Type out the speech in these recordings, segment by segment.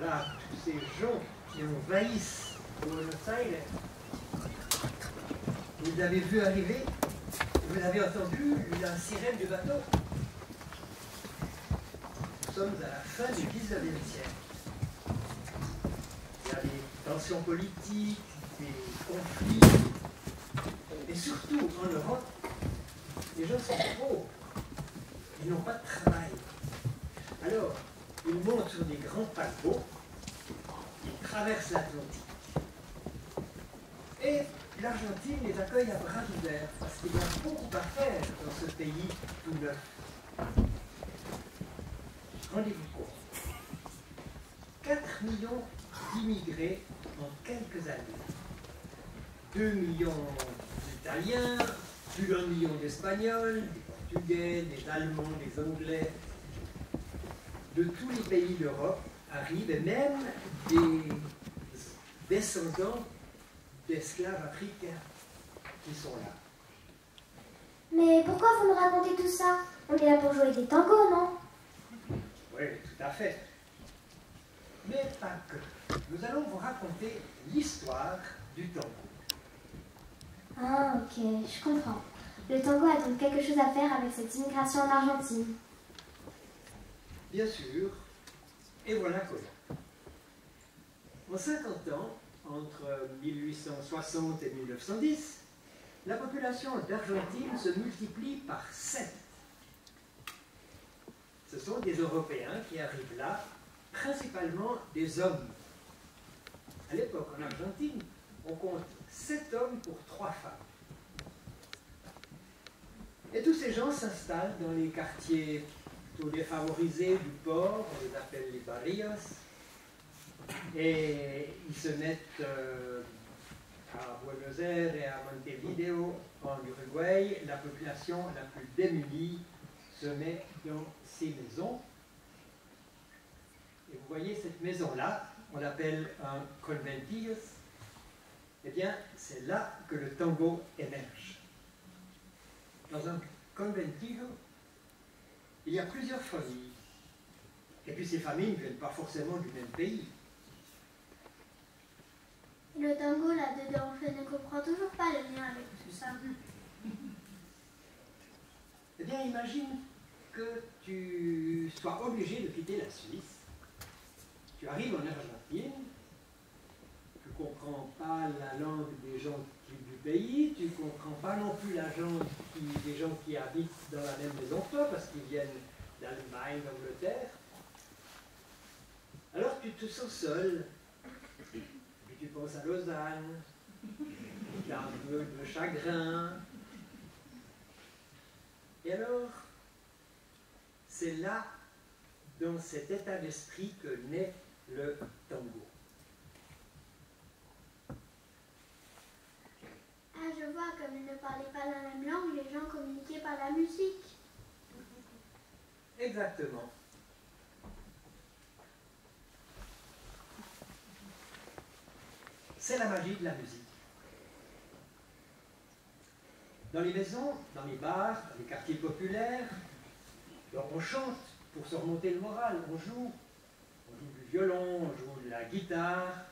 là, tous ces gens qui envahissent Buenos Aires, vous avez vu arriver, vous avez entendu la sirène du bateau. Nous sommes à la fin du 19e siècle. Il y a des tensions politiques, des conflits, et surtout en Europe, les gens sont pauvres, ils n'ont pas de travail. Alors, ils montent sur des grands paquebots, ils traversent l'Atlantique. Et l'Argentine les accueille à bras ouverts, parce qu'il y a beaucoup à faire dans ce pays tout neuf. Rendez-vous compte, 4 millions d'immigrés en quelques années. 2 millions d'Italiens, plus d'1 million d'Espagnols, des Portugais, des Allemands, des Anglais, de tous les pays d'Europe arrivent, et même des descendants d'esclaves africains qui sont là. Mais pourquoi vous nous racontez tout ça? On est là pour jouer des tangos, non? Oui, tout à fait. Mais pas que. Nous allons vous raconter l'histoire du tango. Ah, ok, je comprends. Le tango a donc quelque chose à faire avec cette immigration en Argentine. Bien sûr, et voilà comment. En 50 ans, entre 1860 et 1910, la population d'Argentine se multiplie par 7. Ce sont des Européens qui arrivent là, principalement des hommes. À l'époque, en Argentine, on compte 7 hommes pour 3 femmes. Et tous ces gens s'installent dans les quartiers plutôt défavorisés du port, on les appelle les barrios, et ils se mettent à Buenos Aires et à Montevideo, en Uruguay. La population la plus démunie se met dans ces maisons. Et vous voyez cette maison-là, on l'appelle un conventillo. Eh bien, c'est là que le tango émerge. Dans un conventillo, il y a plusieurs familles. Et puis ces familles ne viennent pas forcément du même pays. Le tango, là-dedans, je ne comprends toujours pas le lien avec tout ça. Eh bien, imagine que tu sois obligé de quitter la Suisse. Tu arrives en Argentine, tu ne comprends pas la langue des gens du pays, tu ne comprends pas non plus la langue des gens qui habitent dans la même maison que toi, parce qu'ils viennent d'Allemagne, d'Angleterre. Alors tu te sens seul, et puis tu penses à Lausanne, tu as un peu de chagrin. Et alors, c'est là, dans cet état d'esprit, que naît le tango. Ah, je vois, comme ils ne parlaient pas la même langue, les gens communiquaient par la musique. Exactement. C'est la magie de la musique. Dans les maisons, dans les bars, dans les quartiers populaires, donc on chante pour se remonter le moral, on joue du violon, on joue de la guitare.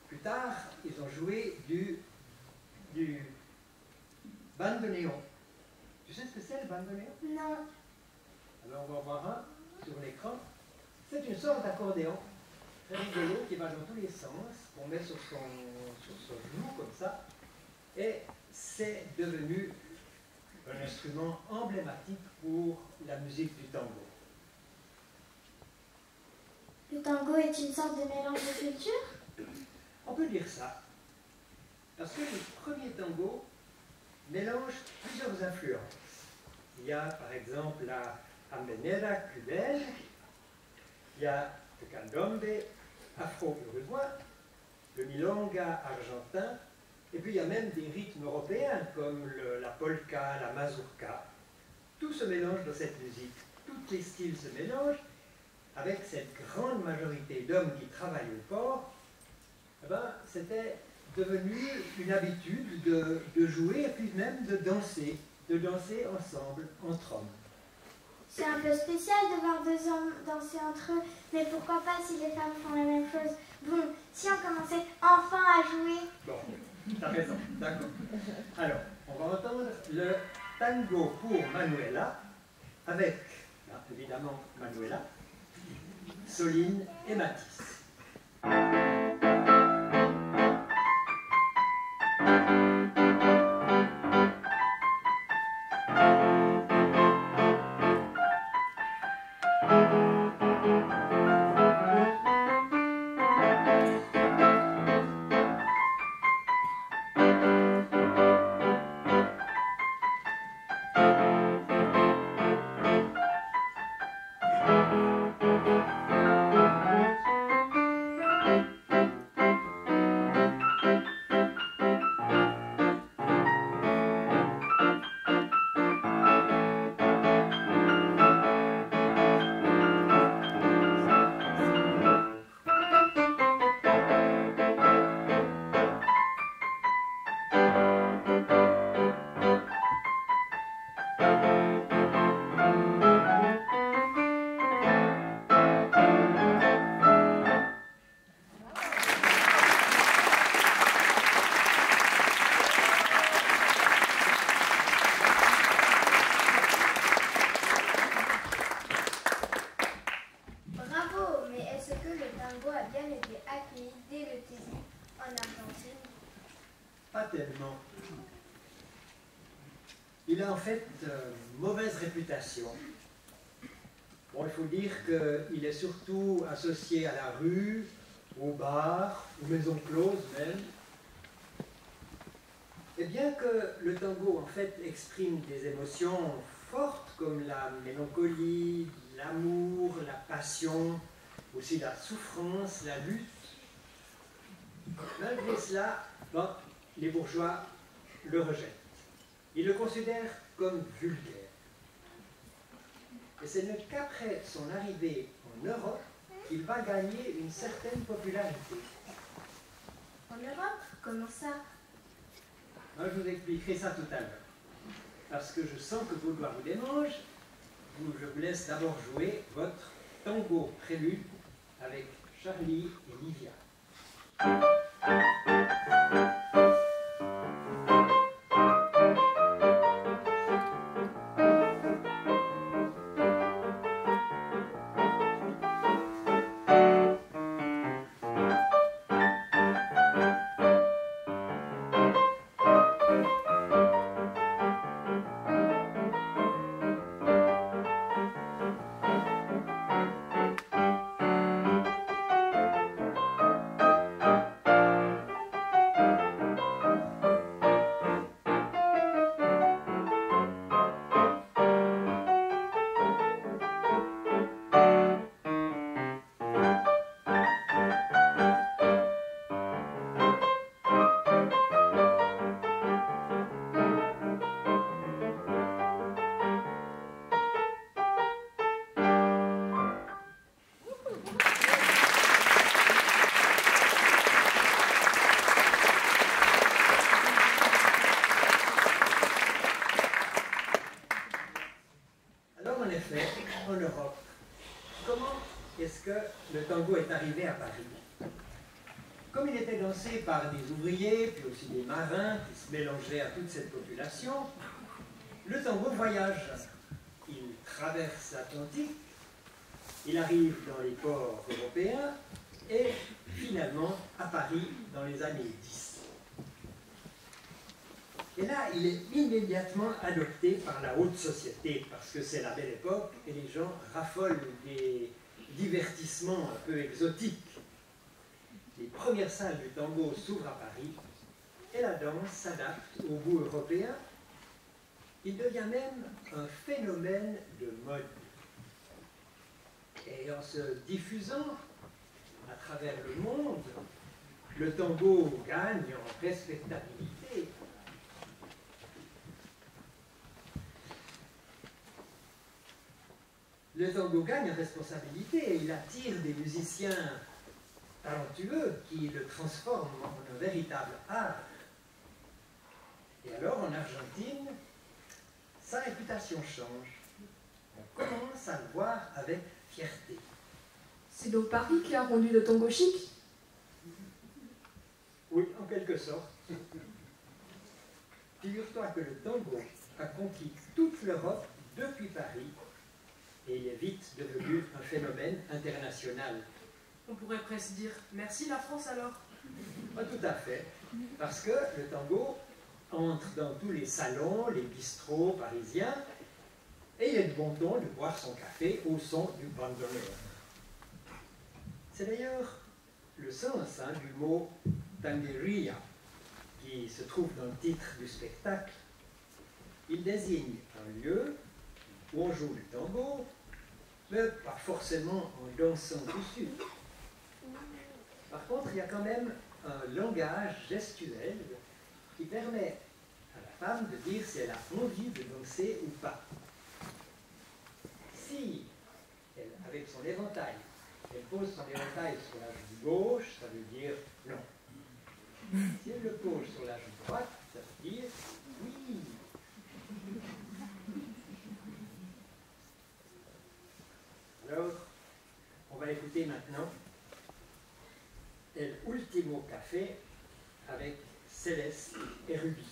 Plus tard, ils ont joué du bandoneon. Tu sais ce que c'est le bandoneon? Non. Alors on va en voir un sur l'écran. C'est une sorte d'accordéon très rigolo qui va dans tous les sens, qu'on met sur son genou comme ça, et c'est devenu un instrument emblématique pour la musique du tango. Le tango est une sorte de mélange de cultures? On peut dire ça, parce que les premiers tangos mélangent plusieurs influences. Il y a par exemple la habanera cubaine, il y a le candombe afro-uruguayen, le milonga argentin, et puis il y a même des rythmes européens comme la polka, la mazurka. Tout se mélange dans cette musique, tous les styles se mélangent, avec cette grande majorité d'hommes qui travaillent au port. Eh ben, c'était devenu une habitude de jouer et puis même de danser ensemble, entre hommes. C'est un peu spécial de voir deux hommes danser entre eux, mais pourquoi pas si les femmes font la même chose? Bon, si on commençait enfin à jouer. Bon, t'as raison, d'accord. Alors, on va entendre le tango pour Manuela, avec, là, évidemment, Manuela, Soline et Mathis. Il a en fait mauvaise réputation. Bon, il faut dire qu'il est surtout associé à la rue, aux bars, aux maisons closes même. Et bien que le tango en fait exprime des émotions fortes comme la mélancolie, l'amour, la passion, aussi la souffrance, la lutte, malgré cela, bon, les bourgeois le rejettent. Ils le considèrent comme vulgaire. Et ce n'est qu'après son arrivée en Europe qu'il va gagner une certaine popularité. En Europe? Comment ça? Moi, je vous expliquerai ça tout à l'heure. Parce que je sens que vos doigts vous démangent. Je vous laisse d'abord jouer votre tango prélude avec Charlie et Livia. En Europe, comment est-ce que le tango est arrivé à Paris? Comme il était dansé par des ouvriers, puis aussi des marins qui se mélangeaient à toute cette population, le tango voyage. Il traverse l'Atlantique, il arrive dans les ports européens et finalement à Paris dans les années 10. Et là, il est immédiatement adopté par la haute société, parce que c'est la belle époque et les gens raffolent des divertissements un peu exotiques. Les premières salles du tango s'ouvrent à Paris et la danse s'adapte au goût européen. Il devient même un phénomène de mode. Et en se diffusant à travers le monde, le tango gagne en respectabilité. Le tango gagne en responsabilité et il attire des musiciens talentueux qui le transforment en un véritable art. Et alors, en Argentine, sa réputation change. on commence à le voir avec fierté. C'est donc Paris qui a rendu le tango chic? Oui, en quelque sorte. Figure-toi que le tango a conquis toute l'Europe depuis Paris et il est vite devenu un phénomène international. On pourrait presque dire merci la France alors. Pas tout à fait, parce que le tango entre dans tous les salons, les bistrots parisiens, et il est de bon ton de boire son café au son du bandolero. C'est d'ailleurs le sens du mot tangueria, qui se trouve dans le titre du spectacle. Il désigne un lieu où on joue le tango, mais pas forcément en dansant dessus. Par contre, il y a quand même un langage gestuel qui permet à la femme de dire si elle a envie de danser ou pas. Si, elle, avec son éventail, elle pose son éventail sur la joue gauche, ça veut dire non. Si elle le pose sur la joue droite, ça veut dire oui. Alors, on va écouter maintenant El Ultimo Café avec Céleste et Ruby.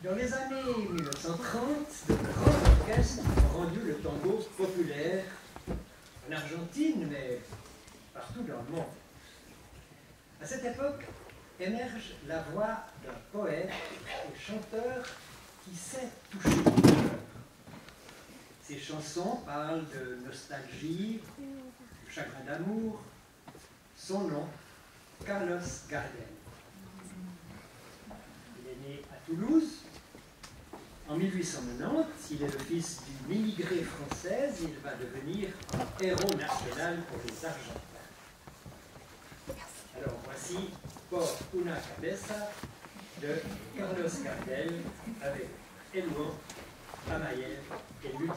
Dans les années 1930, de grands orchestres ont rendu le tango populaire en Argentine, mais partout dans le monde. À cette époque, émerge la voix d'un poète et chanteur qui sait toucher le cœur. Ses chansons parlent de nostalgie, de chagrin d'amour. Son nom, Carlos Gardel. Il est né à Toulouse, En 1890, il est le fils d'une immigrée française, il va devenir un héros national pour les Argentins. Alors voici Por una cabeza de Carlos Gardel avec Elouan, Amayev et Ludi.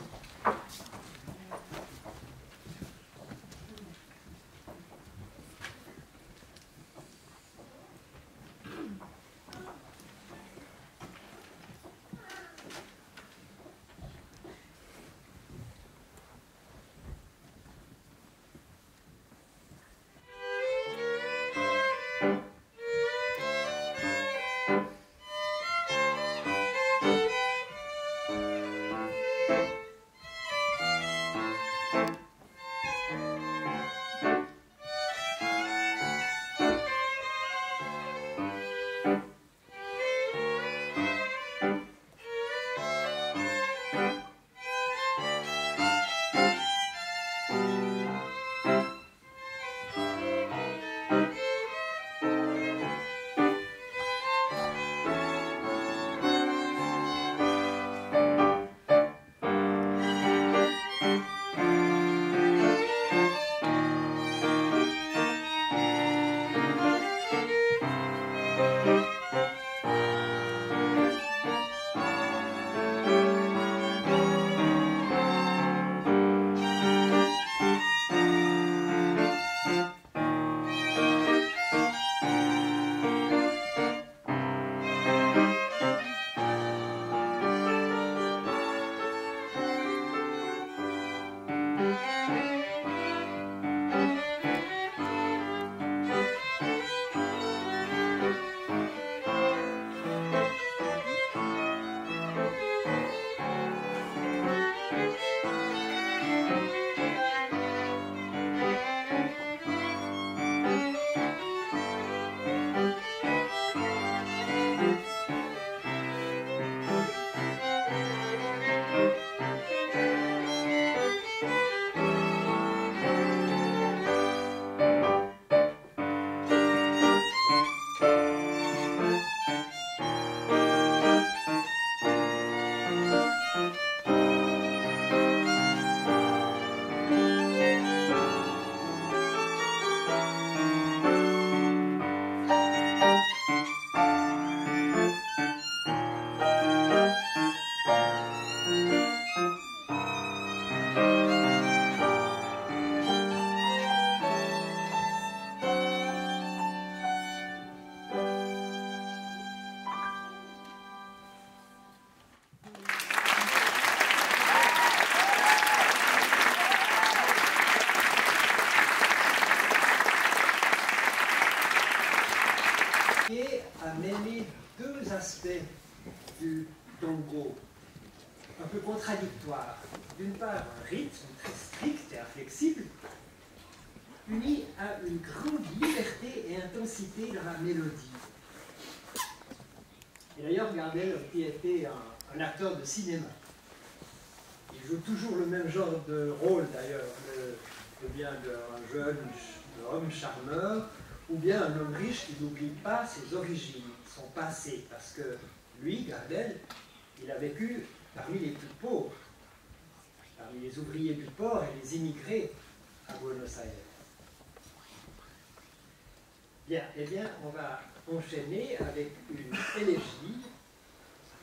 A mêlé deux aspects du tango un peu contradictoires. D'une part, un rythme très strict et inflexible, uni à une grande liberté et intensité dans la mélodie. Et d'ailleurs, Gardel, qui était un acteur de cinéma, il joue toujours le même genre de rôle d'ailleurs, ou bien d'un jeune homme charmeur, ou bien un homme riche qui n'oublie pas ses origines, son passé, parce que lui, Gardel, il a vécu parmi les plus pauvres, parmi les ouvriers du port et les immigrés à Buenos Aires. Bien, eh bien, on va enchaîner avec une élégie.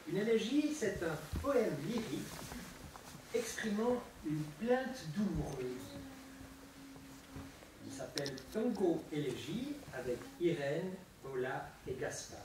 Une élégie, c'est un poème lyrique exprimant une plainte douloureuse. Il s'appelle Tango Élégie avec Irène, Paula et Gaspard.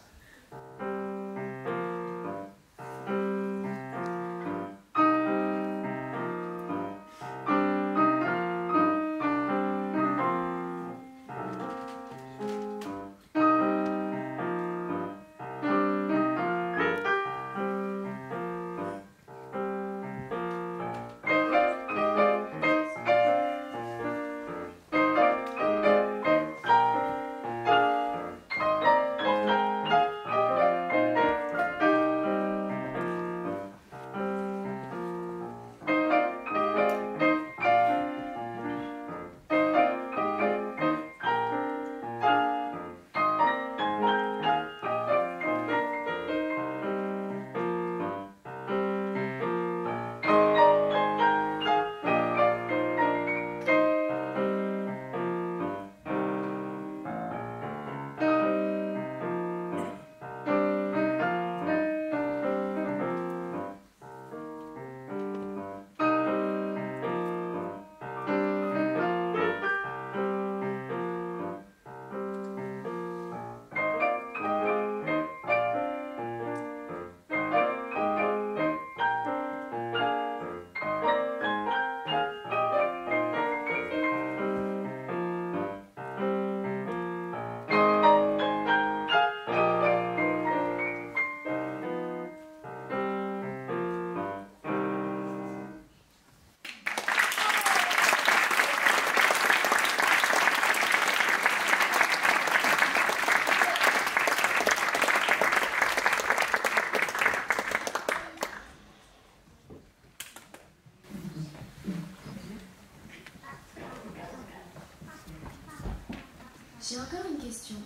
J'ai encore une question.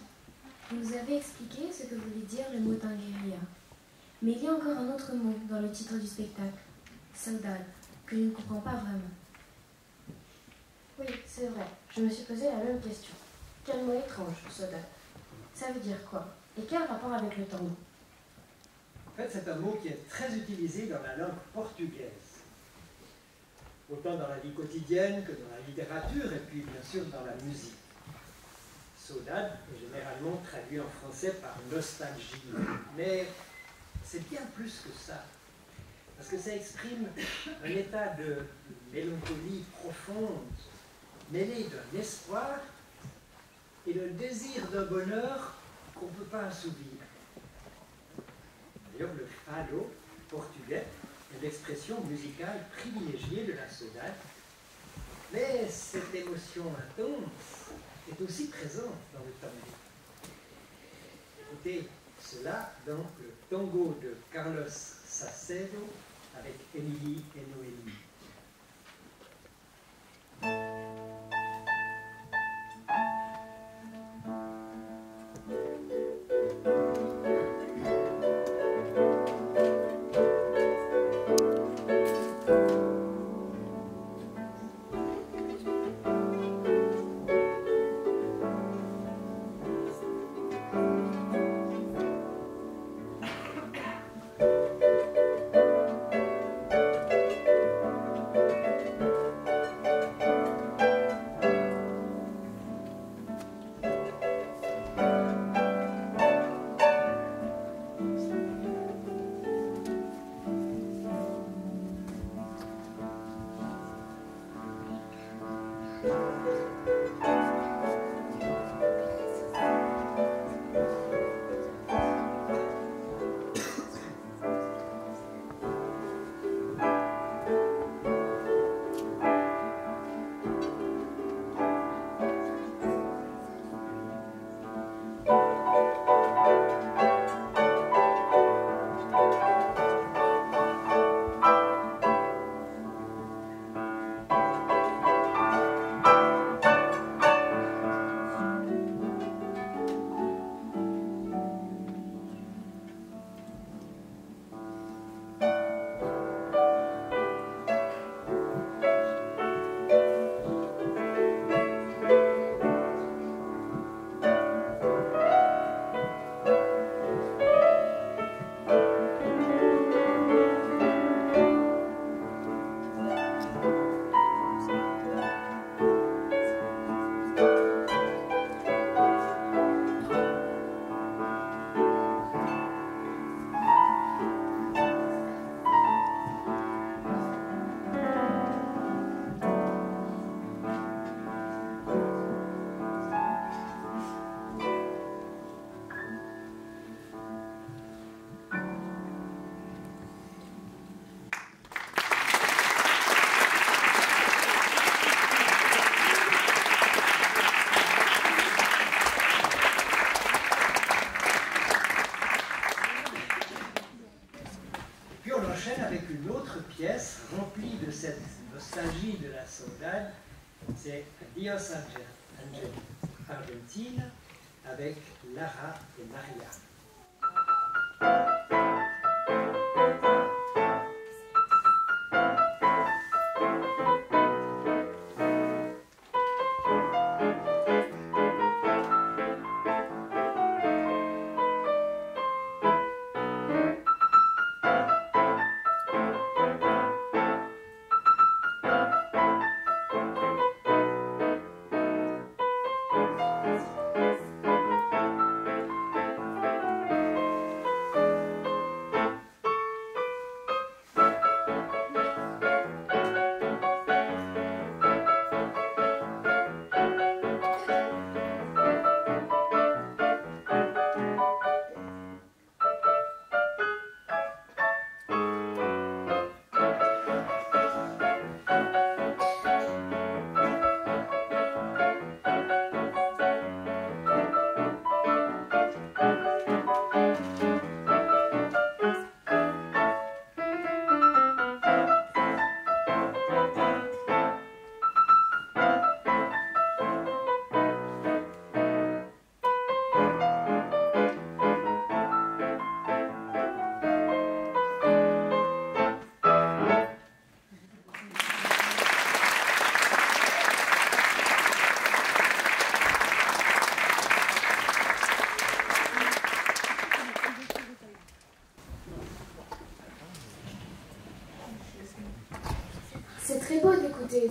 Vous nous avez expliqué ce que voulait dire le mot tangueria. Mais il y a encore un autre mot dans le titre du spectacle, saudade, que je ne comprends pas vraiment. Oui, c'est vrai. Je me suis posé la même question. Quel mot étrange, saudade. Ça veut dire quoi? Et quel rapport avec le tango? En fait, c'est un mot qui est très utilisé dans la langue portugaise. Autant dans la vie quotidienne que dans la littérature et puis bien sûr dans la musique. Saudade est généralement traduit en français par nostalgie, mais c'est bien plus que ça, parce que ça exprime un état de mélancolie profonde, mêlé d'un espoir et le désir d'un bonheur qu'on ne peut pas assouvir. D'ailleurs, le fado portugais est l'expression musicale privilégiée de la saudade, mais cette émotion intense est aussi présente dans le tango. Écoutez cela dans le tango de Carlos Salcedo avec Émilie et Noémie. Avec une autre pièce remplie de cette nostalgie de la saudade, c'est Adios Argentina avec Lara et Maria.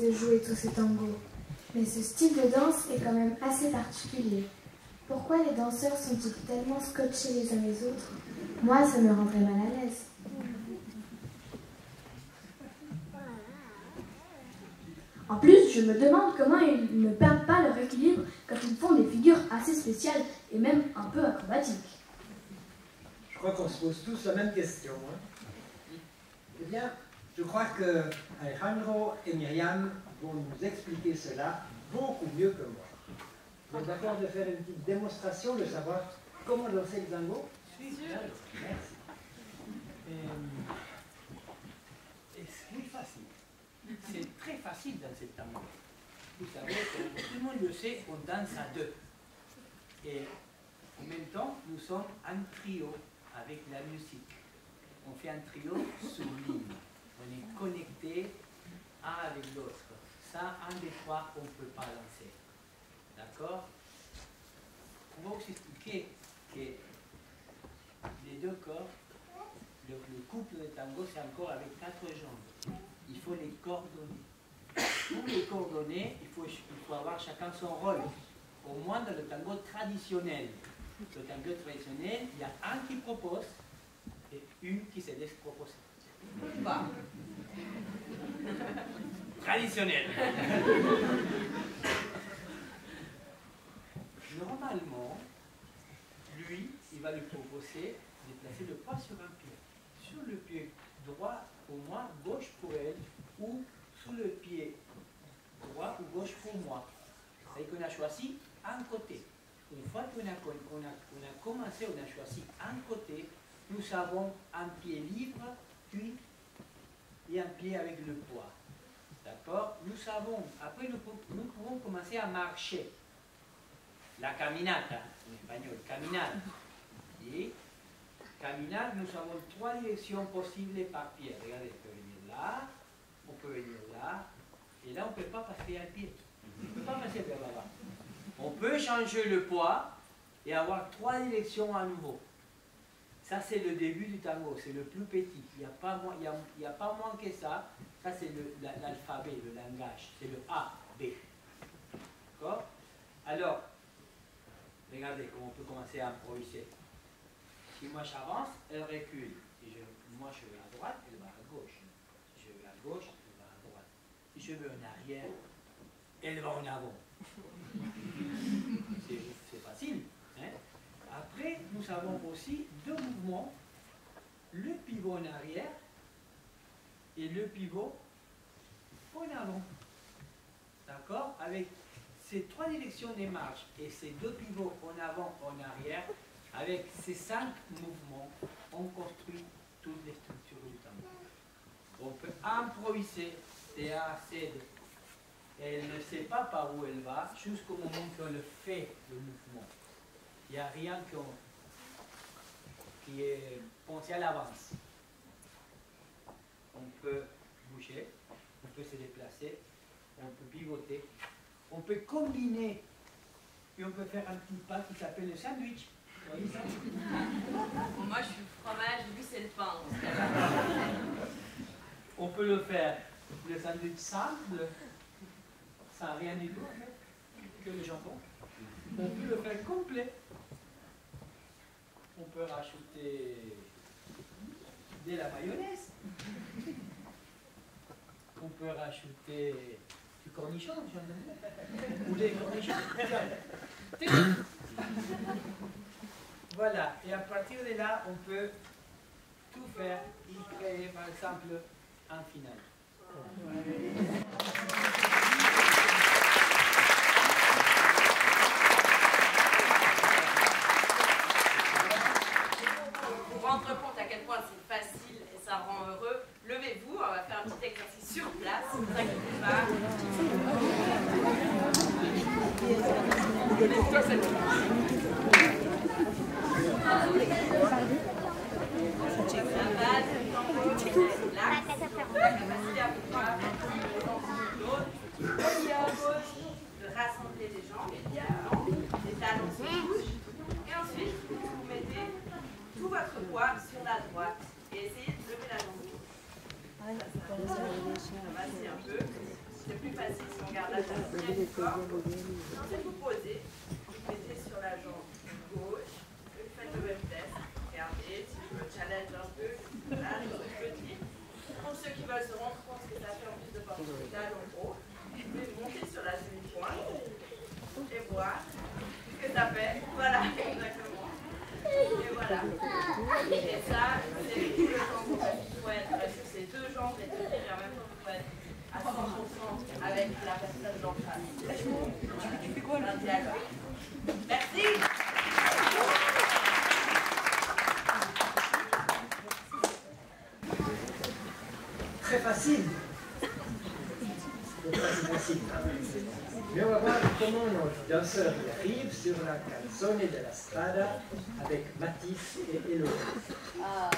de jouer tous ces tangos. Mais ce style de danse est quand même assez particulier. Pourquoi les danseurs sont-ils tellement scotchés les uns les autres? Moi, ça me rendrait mal à l'aise. En plus, je me demande comment ils ne perdent pas leur équilibre quand ils font des figures assez spéciales et même un peu acrobatiques. Je crois qu'on se pose tous la même question. Hein. Eh bien, je crois que Alejandro et Myriam vont nous expliquer cela beaucoup mieux que moi. Vous êtes d'accord de faire une petite démonstration, de savoir comment danser le tango? Sí, claro. Merci. Es muy fácil. C'est très facile dans ce tango. Vous savez, comme tout le monde le sait, on danse à deux. Et en même temps, nous sommes un trio avec la musique. On fait un trio sublime. On est connectés un avec l'autre. Ça, un des trois, on ne peut pas danser. D'accord? On va vous expliquer que les deux corps, le couple de tango, c'est encore avec 4 jambes. Il faut les coordonner. Pour les coordonner, il faut avoir chacun son rôle. Au moins dans le tango traditionnel. Le tango traditionnel, il y a un qui propose et une qui se laisse proposer. Bah. Traditionnel. Normalement, lui, il va lui proposer de placer le poids sur un pied. Sur le pied droit pour moi, gauche pour elle, ou sous le pied droit ou gauche pour moi. C'est-à-dire qu'on a choisi un côté. Une fois qu'on a commencé, on a choisi un côté, nous avons un pied libre, puis et un pied avec le poids. D'accord? Nous avons, après nous pouvons commencer à marcher. La caminata, en espagnol, caminade. Et caminade, nous avons 3 directions possibles par pied. Regardez, on peut venir là, on peut venir là, et là on ne peut pas passer un pied. On ne peut pas passer vers là-bas. On peut changer le poids et avoir 3 directions à nouveau. Ça, c'est le début du tango, c'est le plus petit. Il n'y a pas moins que ça. Ça, c'est l'alphabet, le langage. C'est le A, B. D'accord? Alors, regardez comment on peut commencer à improviser. Si moi j'avance, elle recule. Si moi je vais à droite, elle va à gauche. Si je vais à gauche, elle va à droite. Si je vais en arrière, elle va en avant. C'est facile. Hein? Après, nous avons aussi 2 mouvements. Le pivot en arrière et le pivot en avant. D'accord? Avec ces 3 directions de marche et ces 2 pivots en avant, en arrière, avec ces 5 mouvements, on construit toutes les structures du tango. On peut improviser de A à Z. Elle ne sait pas par où elle va, jusqu'au moment qu'on le fait, le mouvement. Il n'y a rien qui est pensé à l'avance. On peut bouger, on peut se déplacer, on peut pivoter, on peut combiner, et on peut faire un petit pas qui s'appelle le sandwich. Vous voyez ça? Moi, je suis fromage, lui, c'est le pain. On peut le faire, le sandwich simple, sans rien du tout, en fait, que le jambon. On peut le faire complet. On peut rajouter de la mayonnaise. On peut rajouter du cornichon, ou des cornichons. Voilà, et à partir de là, on peut tout faire et créer, par exemple, un final. Pour rendre compte à quel point c'est facile et ça rend heureux, levez-vous, on va faire un petit exercice sur place, ne vous inquiétez pas. La base du tango, la capacité à pouvoir l'autre, à gauche, de rassembler les jambes, les talons se bougent, et ensuite vous mettez tout votre poids sur la droite et essayez de lever la jambe gauche. Ça va, c'est un peu, c'est plus facile. D'accord? Ensuite, vous posez, vous mettez sur la jambe gauche, vous faites le même test. Regardez, si je me challenge un peu, là, je suis petit. Pour ceux qui veulent se rendre compte que ça fait en plus de porter le talon haut, vous pouvez monter sur la demi-pointe et voir ce que ça fait. Voilà, exactement. Et voilà. Et ça, c'est tout le temps qu'on faut être sur ces deux jambes et tenir en même temps faut être à 100% avec la personne d'en face. Tu fais quoi là? Un dialogue. Merci. Très facile. C'est facile. Mais on va voir comment nos danseurs y arrivent sur la canzone della strada avec Matisse et Elo. Ah,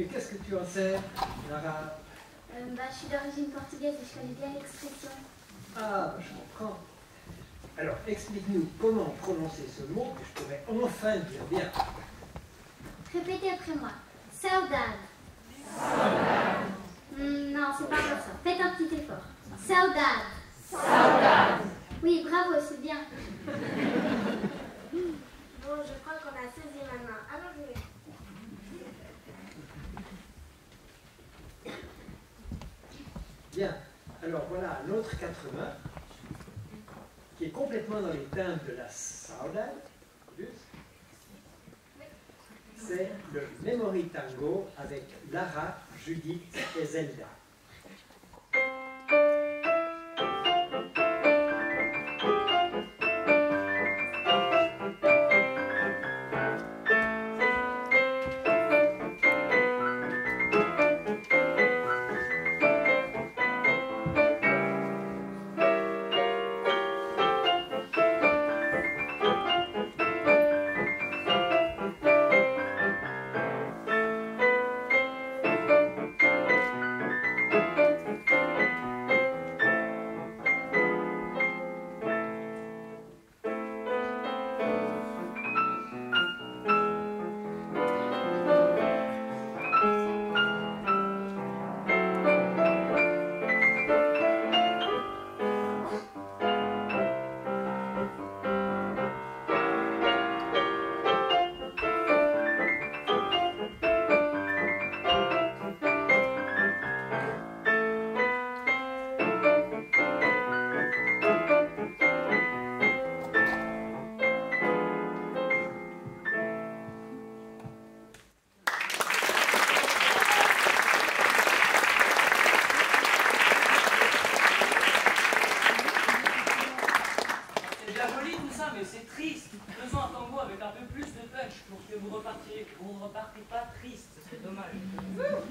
Mais qu'est-ce que tu en sais, Lara? Je suis d'origine portugaise et je connais bien l'expression. Ah, je comprends. Alors, explique-nous comment prononcer ce mot que je pourrais enfin dire bien. Répétez après moi. Saudade. Non, c'est pas comme ça. Faites un petit effort. Saudade. Saudade. Oui, bravo, c'est bien. Bon, je crois qu'on a saisi maintenant un Bien, alors voilà un autre quatre mains qui est complètement dans les teintes de la Saudade. C'est le Memory Tango avec Lara, Judith et Zelda.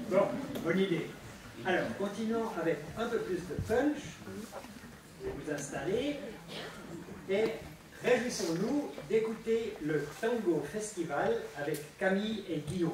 Bon, bonne idée. Alors, continuons avec un peu plus de punch. Je vais vous installer et réjouissons-nous d'écouter le Tango Festival avec Camille et Guillaume.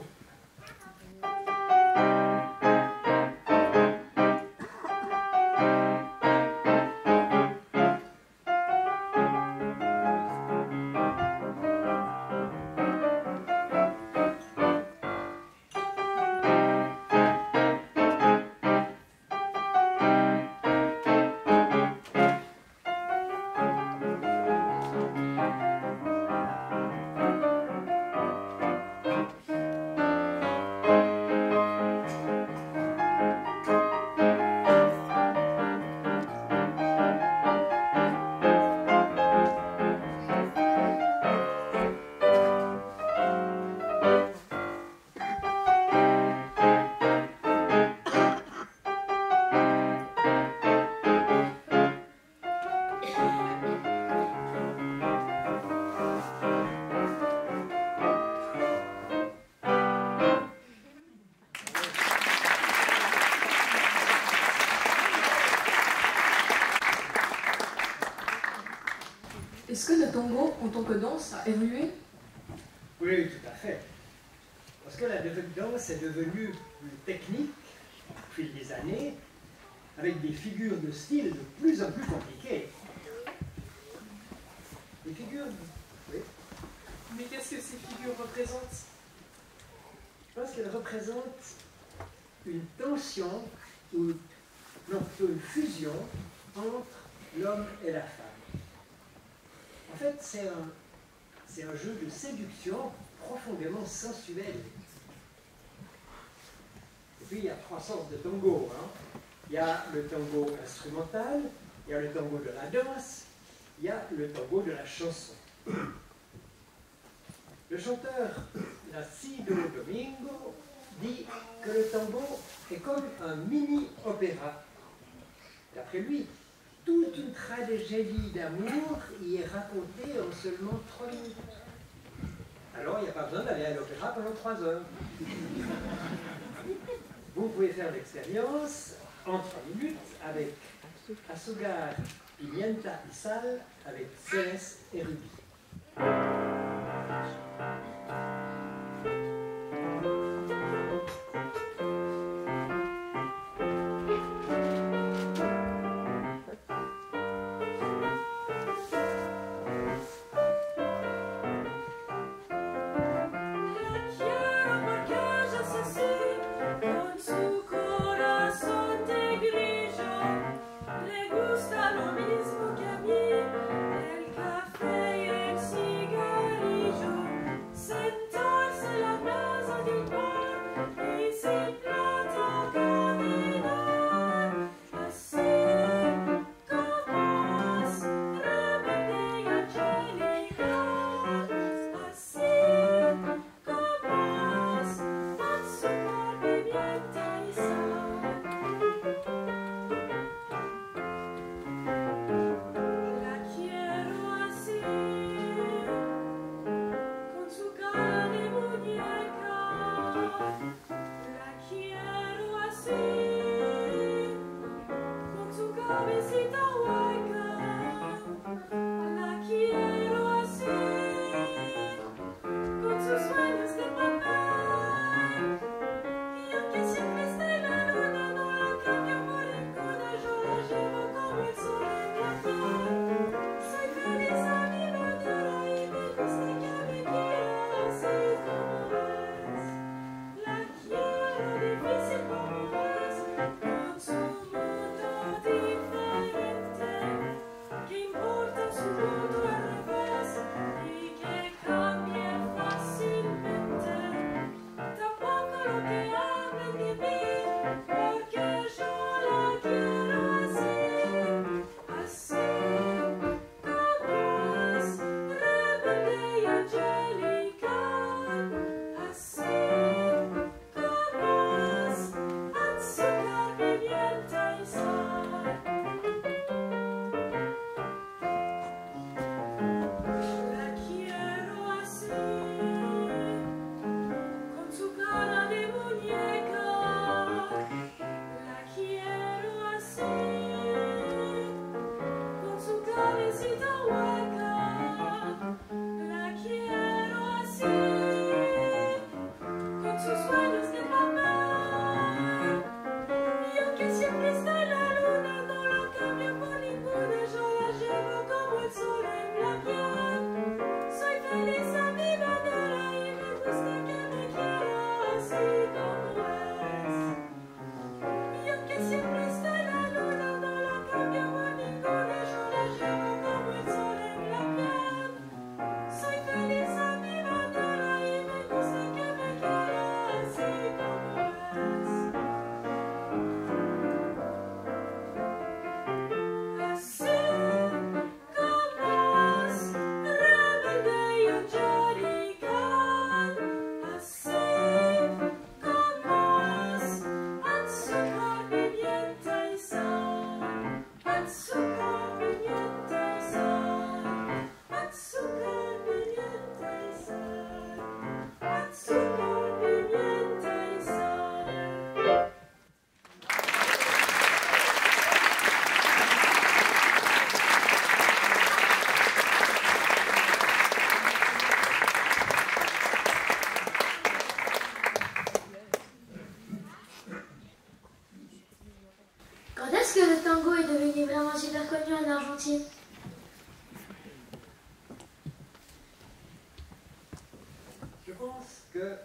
Est-ce que le tango, en tant que danse, a évolué? Oui, tout à fait. Parce que la danse est devenue plus technique au fil des années, avec des figures de style de plus en plus compliquées. Des figures, oui. Mais qu'est-ce que ces figures représentent? Je pense qu'elles représentent une tension, ou non, plutôt une fusion entre l'homme et la femme. En fait, c'est un jeu de séduction profondément sensuel. Et puis, il y a trois sortes de tango. Hein. Il y a le tango instrumental, il y a le tango de la danse, il y a le tango de la chanson. Le chanteur Nacido Domingo dit que le tango est comme un mini-opéra. D'après lui, toute une tragédie d'amour y est racontée en seulement 3 minutes. Alors, il n'y a pas besoin d'aller à l'opéra pendant 3 heures. Vous pouvez faire l'expérience en 3 minutes avec Asugar Pimienta y Sal avec Céleste et Ruby. Je pense que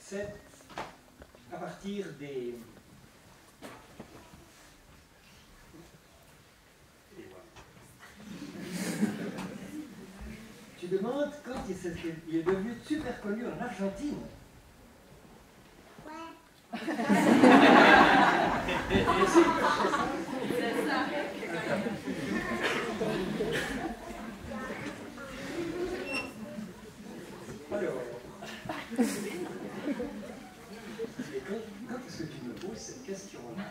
c'est à partir des... Tu demandes quand il est devenu super connu en Argentine. Ouais. C'est ça. Alors, et quand est-ce que tu me poses cette question-là?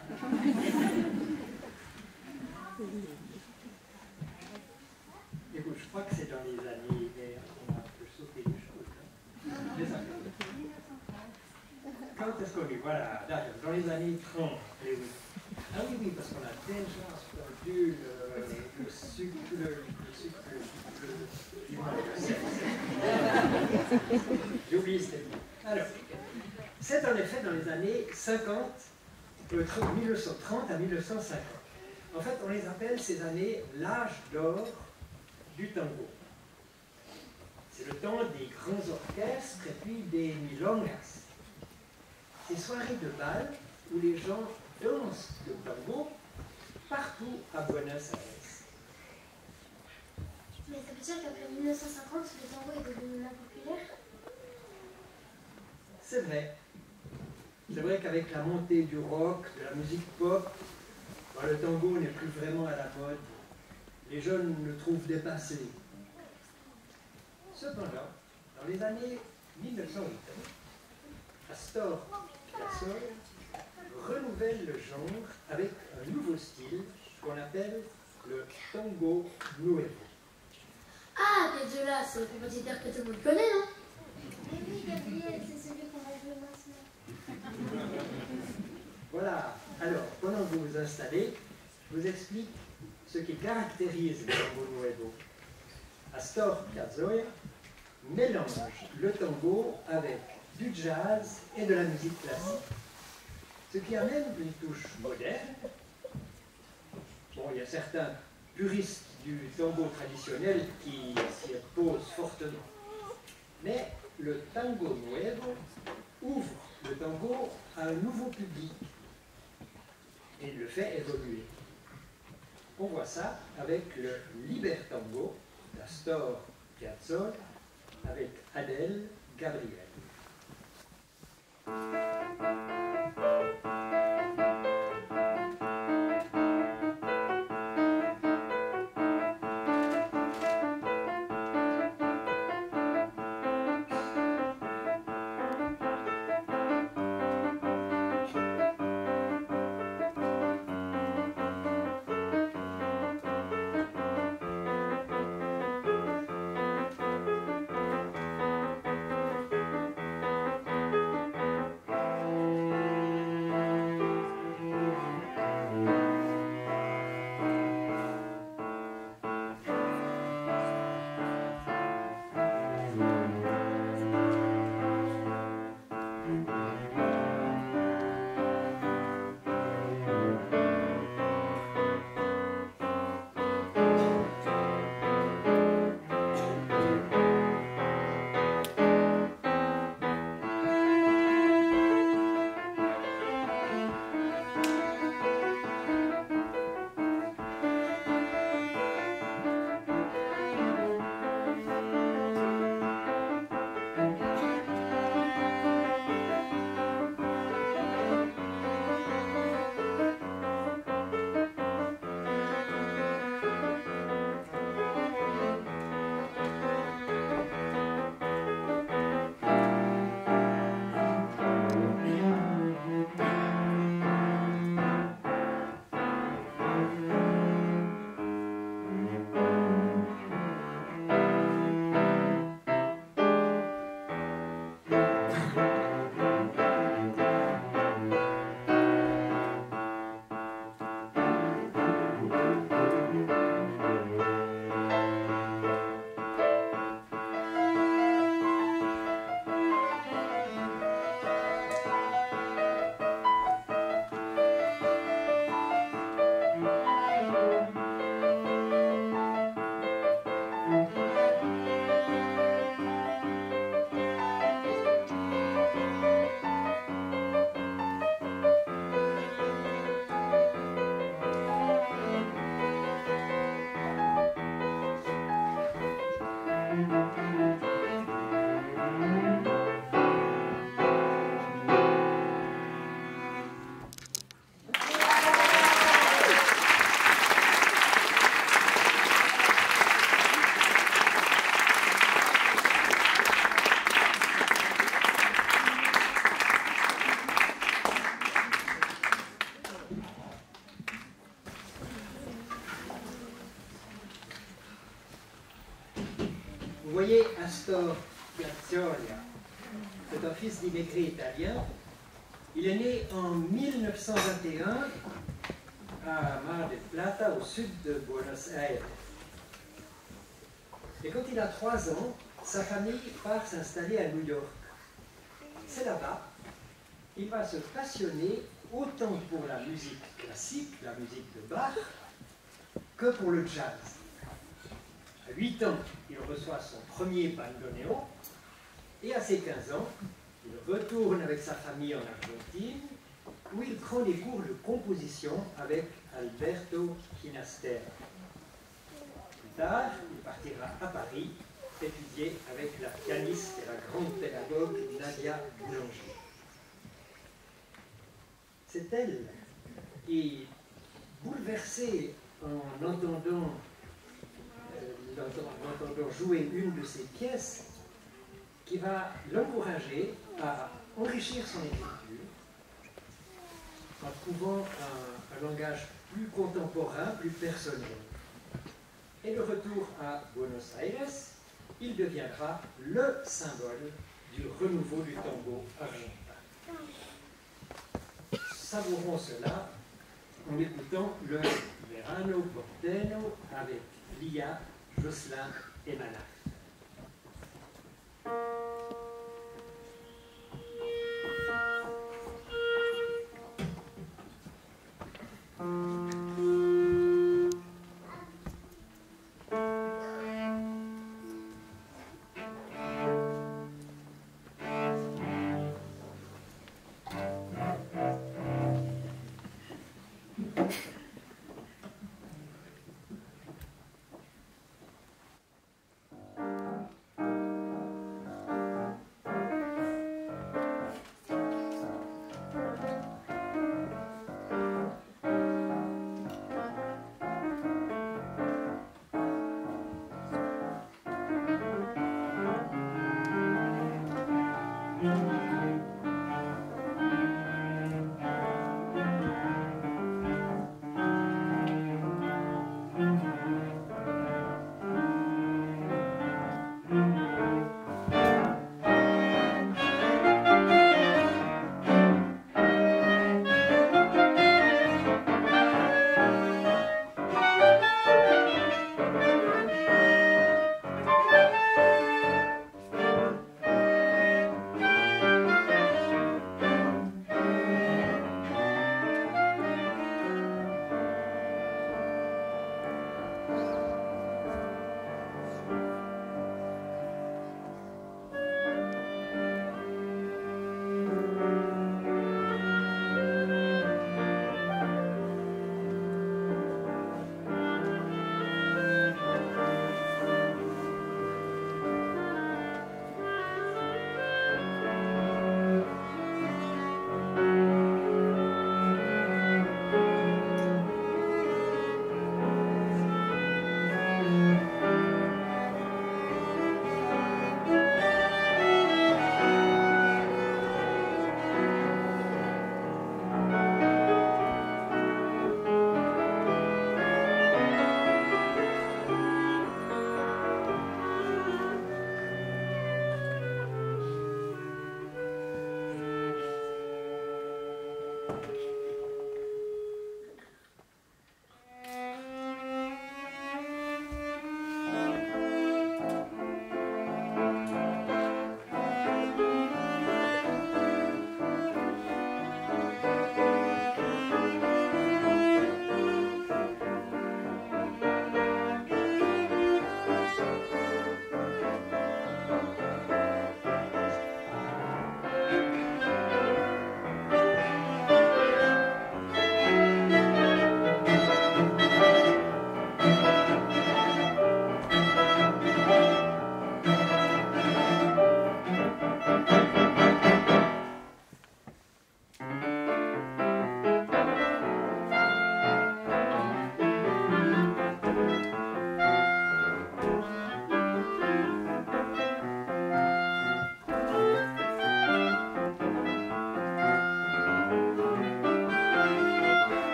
Écoute, je crois que c'est dans les années, on a un peu sauté les choses. Hein. Les années. Quand est-ce qu'on est? Voilà, dans les années 30. Ah oui, oui, parce qu'on a déjà entendu le sucre, j'ai oublié ce terme. Alors, c'est en effet dans les années 50, 1930 à 1950. En fait, on les appelle ces années l'âge d'or du tango. C'est le temps des grands orchestres et puis des milongas. Ces soirées de bal où les gens dansent le tango partout à Buenos Aires. Mais ça veut dire qu'après 1950, le tango est devenu moins populaire? C'est vrai. C'est vrai qu'avec la montée du rock, de la musique pop, le tango n'est plus vraiment à la mode. Les jeunes le trouvent dépassé. Cependant, dans les années 1980, Astor Piazzolla renouvelle le genre avec un nouveau style qu'on appelle le tango nuevo. Ah, Piazzolla, c'est le compositeur que tout le monde connaît, non? Mais oui, Gabriel, c'est celui qu'on va jouer maintenant. Voilà. installés, je vous explique ce qui caractérise le tango nuevo. Astor Piazzolla mélange le tango avec du jazz et de la musique classique, ce qui amène une touche moderne. Bon, il y a certains puristes du tango traditionnel qui s'y opposent fortement, mais le tango nuevo ouvre le tango à un nouveau public et le fait évoluer. On voit ça avec le Libertango d'Astor Piazzolla avec Adèle Gabriel. Vous voyez Astor Piazzolla, c'est un fils d'immigrés italiens. Il est né en 1921 à Mar del Plata, au sud de Buenos Aires. Et quand il a 3 ans, sa famille part s'installer à New York. C'est là-bas qu'il va se passionner autant pour la musique classique, la musique de Bach, que pour le jazz. À 8 ans, il reçoit son premier bandoneon, et à ses 15 ans, il retourne avec sa famille en Argentine, où il prend des cours de composition avec Alberto Ginastera. Plus tard, il partira à Paris étudier avec la pianiste et la grande pédagogue Nadia Boulanger. C'est elle qui, bouleversée en entendant jouer une de ses pièces, qui va l'encourager à enrichir son écriture en trouvant un langage plus contemporain, plus personnel. Et le retour à Buenos Aires, il deviendra le symbole du renouveau du tango argentin. Savourons cela en écoutant le Verano Porteño avec Lia, Jocelyn et Manaf.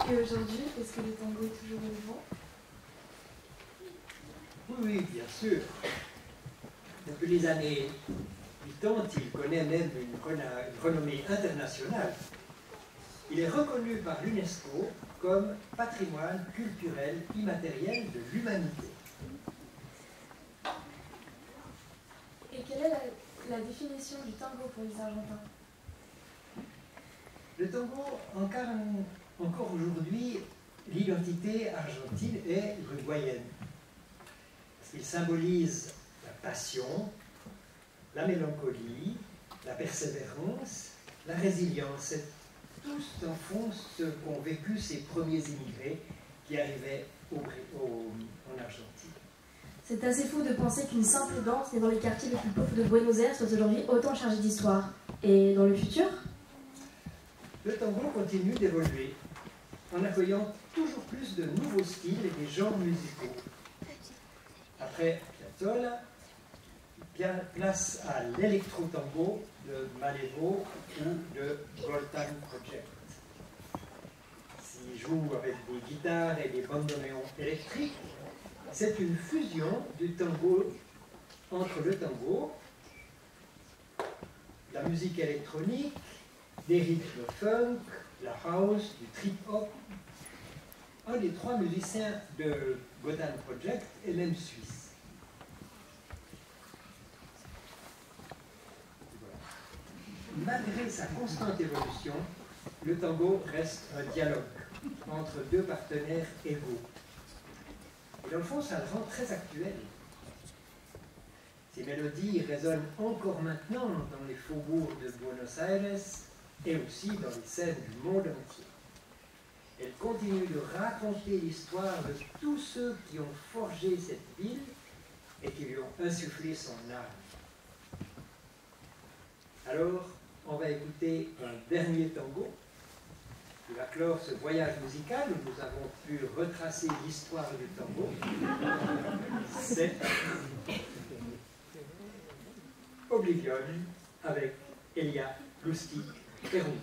Et aujourd'hui, est-ce que le tango est toujours relevant? Oui, bien sûr. Depuis les années 80, il connaît même une renommée internationale. Il est reconnu par l'UNESCO comme patrimoine culturel immatériel de l'humanité. Et quelle est la définition du tango pour les Argentins? Le tango incarne encore aujourd'hui l'identité argentine et uruguayenne. Il symbolise la passion, la mélancolie, la persévérance, la résilience. C'est tous, en fond, ce qu'ont vécu ces premiers immigrés qui arrivaient en Argentine. C'est assez fou de penser qu'une simple danse née dans les quartiers les plus pauvres de Buenos Aires soit aujourd'hui autant chargée d'histoire. Et dans le futur? Le tango continue d'évoluer en accueillant toujours plus de nouveaux styles et des genres musicaux. Après Piazzolla, place à l'électro-tango de Malevo ou de Goltan Project. S'il joue avec des guitares et des bandoneons électriques, c'est une fusion du tango entre le tango, la musique électronique, des rythmes funk, la house, du trip-hop. Un des trois musiciens de Goltan Project est même suisse. Malgré sa constante évolution, le tango reste un dialogue entre deux partenaires égaux. Et dans le fond, ça le rend très actuel. Ces mélodies résonnent encore maintenant dans les faubourgs de Buenos Aires et aussi dans les scènes du monde entier. Elles continuent de raconter l'histoire de tous ceux qui ont forgé cette ville et qui lui ont insufflé son âme. Alors, on va écouter un dernier tango qui va clore ce voyage musical où nous avons pu retracer l'histoire du tango. C'est Oblivion avec Elia Lustig-Perroni.